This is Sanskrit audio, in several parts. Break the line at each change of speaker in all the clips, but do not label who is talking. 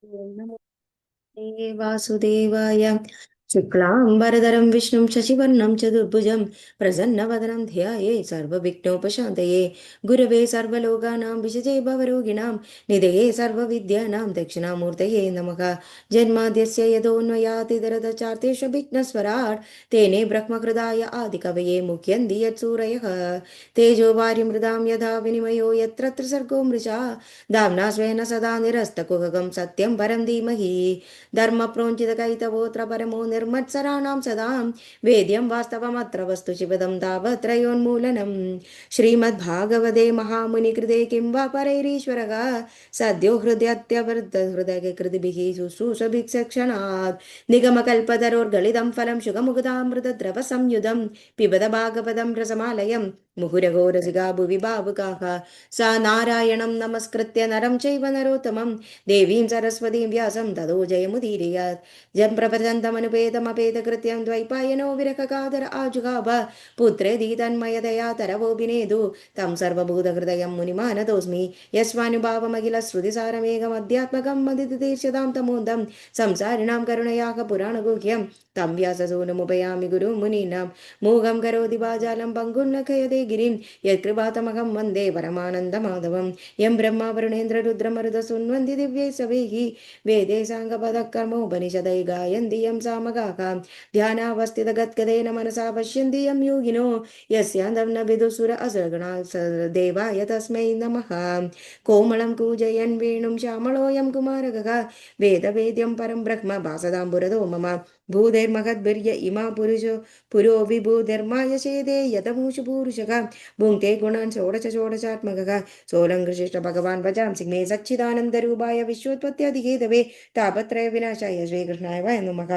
ॐ नमो वासुदेवाय। शुक्लाम्बरधरं विष्णुं शशिवर्णं चतुर्भुजं प्रसन्नवदनं ध्याये सर्वविघ्नोपशान्तये। गुरवे सर्वलोकानां विषजे भवरोगिणां निधये सर्वविद्यानां दक्षिणामूर्तये नमः। जन्माद्यस्य यतोऽन्वयातितरतश्चार्तेषु विघ्नस्वराट् तेने ब्रह्महृदाय आदिकवये मुह्यन्ति यत्सूरयः। तेजो वारिमृदां यथा विनिमयो यत्र त्रिसर्गो मृषा धाम्ना स्वेन सदा निरस्तकुहकं सत्यं परं धीमहि। धर्मप्रोञ्चितकैतवोऽत्र परमो निर्मत्सराणां सदां वेद्यं वास्तवमत्र वस्तु शिवदं तावत्रयोन्मूलनम्। श्रीमद्भागवते महामुनिकृते किं वा परैरीश्वरः सद्यो हृदयत्यवृद्धहृदयकृतिभिः शुश्रूषभिक्षणात् निगमकल्पतरोर्गलितं फलं शुगमुखदामृतद्रवसंयुधं पिबत भागवतं रसमालयं मुहुरगो रसिका भुवि भावुकाः सा नारायणं नमस्कृत्य नरं चैव नरोत्तमं देवीं सरस्वतीं व्यासं ततो जयमुदीरयात्। जं प्रपठन्तमनुपेतमपेतकृत्यं द्वैपायनो विरहकातर आजुगाव पुत्रेति तन्मयतया तरवोऽभिनेदु तं सर्वभूतहृदयं मुनिमानतोऽस्मि। यस्वानुभावमखिलश्रुतिसारमेकमध्यात्मकं मदितीर्षतां तमोदं संसारिणां करुणयाः पुराणगुह्यं तं व्याससूनुमुपयामि गुरुं मुनीनां मूगं करोति वाचालं पङ्गुन्नखयते गिरिं यत्कृपातमहं वन्दे परमानन्दमाधवं। यं ब्रह्मा वरुणेन्द्र रुद्रमरुतसुन्वन्ति दिव्यै सवैः वेदे साङ्गपदकर्मोपनिषदै गायन्ति यं सामगाः ध्यानावस्थितगद्गदेन मनसा पश्यन्ति यं योगिनो यस्यान्तं न विदुसुर असुरगणा देवाय तस्मै नमः। कोमलं कूजयन् वेणुं श्यामलोऽयं कुमारकः वेदवेद्यं परं ब्रह्म भासतां पुरतो मम भूतेर्महद्भिर्य इमा पुरुषो पुरो विभूतिर्माय शेदे यतमूषु पूरुषः भुङ्क्ते गुणान् षोडश षोडशात्मकः सोऽलङ्कृशिष्ट भगवान् भजांसि मे सच्चिदानन्दरूपाय विश्वोत्पत्त्यादिहेतवे तापत्रय विनाशाय श्रीकृष्णाय वयं नमः।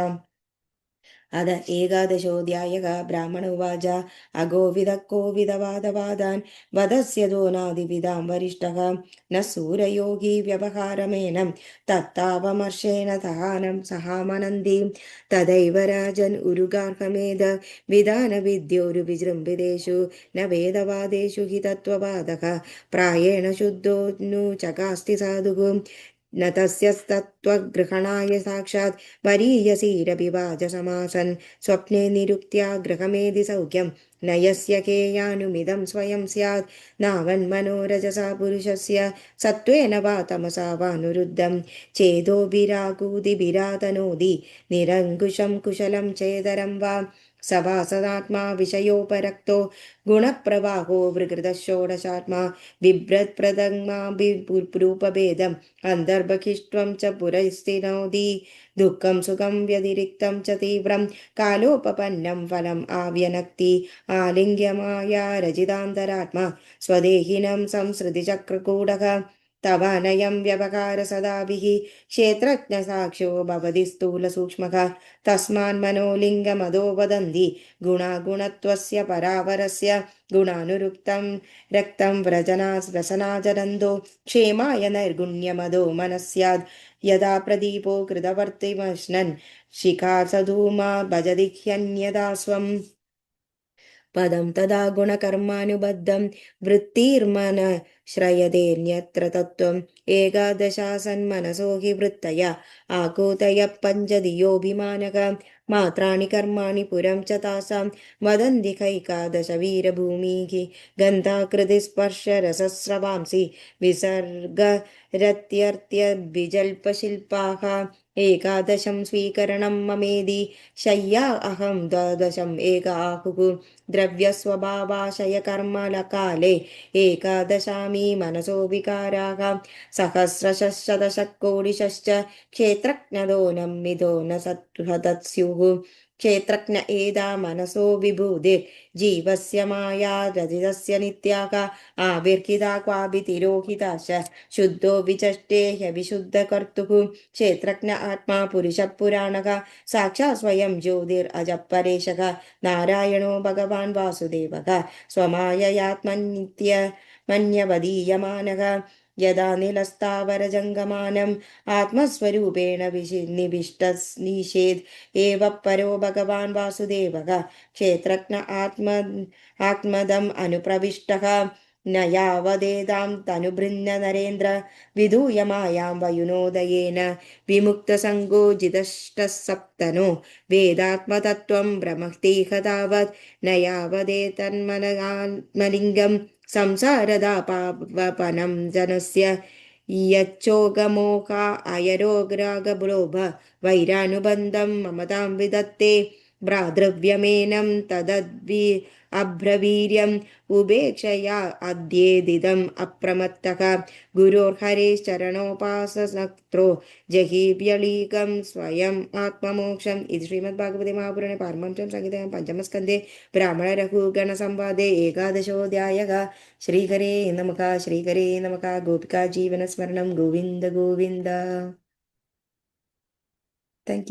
अद एकादशोऽध्यायः ब्राह्मण उवाच अगोविदः कोविदवादवादान् वदस्य दोनादिविदां वरिष्ठः न सूरयोगी व्यवहारमेनं तत्तावमर्शेन दहानं सहामनन्दीं तदैव राजन् उरुगार्हमेध विधानविद्योरुविजृम्भितेषु न वेदवादेषु हि तत्त्ववादः प्रायेण शुद्धो नु चकास्ति साधुः न तस्यस्तत्त्वग्रहणाय साक्षात् वरीयसीरपि वाचसमासन् स्वप्ने निरुक्त्या गृहमेधि सौख्यं न यस्य केयानुमिदं स्वयं स्यात् नावन्मनोरजसा पुरुषस्य सत्त्वेन वा तमसा वानुरुद्धं चेदोभिराकूदिभिरातनोति निरङ्कुशं कुशलं चेदरं वा स वा सदात्मा विषयोपरक्तो गुणप्रवाहो विकृतः षोडशात्मा बिभ्रत्प्रदग्माभिरूपभेदम् अन्तर्बहिष्त्वं च पुरस्तिनोति दुःखं सुखं व्यतिरिक्तं च तीव्रं कालोपपन्नं फलम् आव्यनक्ति आलिङ्ग्यमाया रचितान्तरात्मा स्वदेहिनं संसृतिचक्रकूटः तवानयं व्यवहार सदाभिः क्षेत्रज्ञसाक्ष्यो भवति स्थूलसूक्ष्मः तस्मान्मनोलिङ्गमदो वदन्ति गुणागुणत्वस्य परावरस्य गुणानुरुक्तं रक्तं व्रजनाजनन्दो क्षेमाय नैर्गुण्यमदो मनः स्यात् यदा प्रदीपो कृतवर्तिमश्नन् शिखा सधूमा भजति ह्यन्यदा स्वम् पदं तदा गुणकर्मानुबद्धं वृत्तिर्मन श्रयतेऽन्यत्र तत्त्वम् एकादशासन्मनसो हि वृत्तया आकूतयः पञ्चधियोऽभिमानक मात्राणि कर्माणि पुरं च तासां वदन्ति कैकादश वीरभूमिः गन्धाकृतिस्पर्शरसस्रवांसि विसर्गरत्यर्त्यबिजल्पशिल्पाः एकादशं स्वीकरणं ममेदि शय्या अहं द्वादशम् एक आहुः द्रव्यस्वभावाशयकर्मकाले एकादशामी मनसो विकाराः सहस्रशतशकोटिशश्च क्षेत्रज्ञदो न मिदो न सत्स्युः क्षेत्रज्ञ एदा मनसो विभूतिर्जीवस्य माया रजितस्य नित्याः आविर्हिता क्वापि तिरोहिताश्च शुद्धो विचष्टे ह्यविशुद्धकर्तुः क्षेत्रज्ञ आत्मा पुरुषः पुराणः साक्षात् स्वयं ज्योतिरजः परेशः नारायणो भगवान् वासुदेवः स्वमाययात्मन्यवदीयमानः यदा निलस्तावरजङ्गमानम् आत्मस्वरूपेण निविष्टनिषेद् एव परो भगवान् वासुदेवः क्षेत्रज्ञ आत्मदम् अनुप्रविष्टः न यावदेतां तनुभृन्न नरेन्द्र विधूयमायां वयुनोदयेन विमुक्तसङ्गो जितष्टः सप्तनो वेदात्मतत्त्वं भ्रमतीह तावत् न यावदेतन्मनलिङ्गं संसारदापावपनं जनस्य यच्चोगमोहा अयरोग्रागलोभ वैरानुबन्धं ममतां विदत्ते भ्रातृव्यमेनं तदद्वि अभ्रवीर्यम् उपेक्षया अद्येदिदम् अप्रमत्तः गुरोर्हरेश्चरणोपासनक्त्रो जहीव्यलीकं स्वयम् आत्ममोक्षम् इति श्रीमद्भागवते महापुराणे पारमहंस्यां संहितायां पञ्चमस्कन्धे ब्राह्मणरघुगणसंवादे एकादशोऽध्यायः। श्रीहरे नमः श्रीहरे नमः। गोपिका जीवनस्मरणं गोविन्द गोविन्द। Thank you.